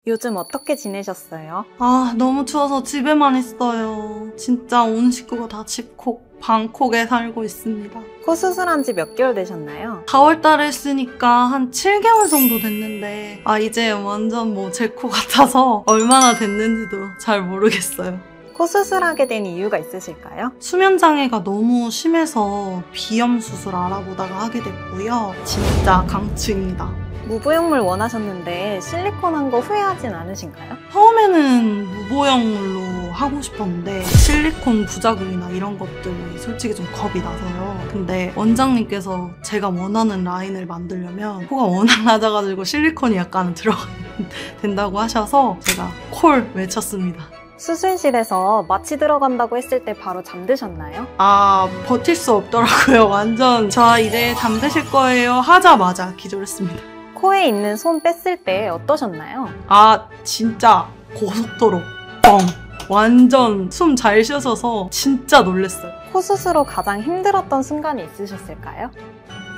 요즘 어떻게 지내셨어요? 너무 추워서 집에만 있어요. 진짜 온 식구가 다 집콕, 방콕에 살고 있습니다. 코 수술한 지 몇 개월 되셨나요? 4월 달에 했으니까 한 7개월 정도 됐는데 이제 완전 제 코 같아서 얼마나 됐는지도 잘 모르겠어요. 코 수술하게 된 이유가 있으실까요? 수면장애가 너무 심해서 비염 수술 알아보다가 하게 됐고요. 진짜 강추입니다. 무보형물 원하셨는데 실리콘 한 거 후회하진 않으신가요? 처음에는 무보형물로 하고 싶었는데 실리콘 부작용이나 이런 것들이 솔직히 좀 겁이 나서요. 근데 원장님께서 제가 원하는 라인을 만들려면 코가 워낙 낮아가지고 실리콘이 약간 들어가야 된다고 하셔서 제가 콜 외쳤습니다. 수술실에서 마취 들어간다고 했을 때 바로 잠드셨나요? 버틸 수 없더라고요. 완전 저 이제 잠드실 거예요 하자마자 기절했습니다. 코에 있는 솜 뺐을 때 어떠셨나요? 진짜 고속도로 뻥! 완전 숨 잘 쉬어서 진짜 놀랐어요. 코 수술 후 가장 힘들었던 순간이 있으셨을까요?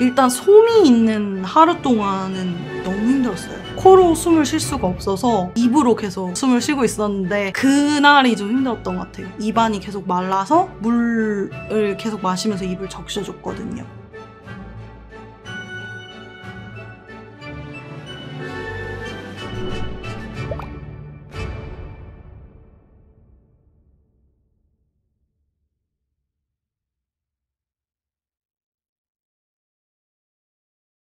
일단 솜이 있는 하루 동안은 너무 힘들었어요. 코로 숨을 쉴 수가 없어서 입으로 계속 숨을 쉬고 있었는데 그날이 좀 힘들었던 것 같아요. 입안이 계속 말라서 물을 계속 마시면서 입을 적셔줬거든요.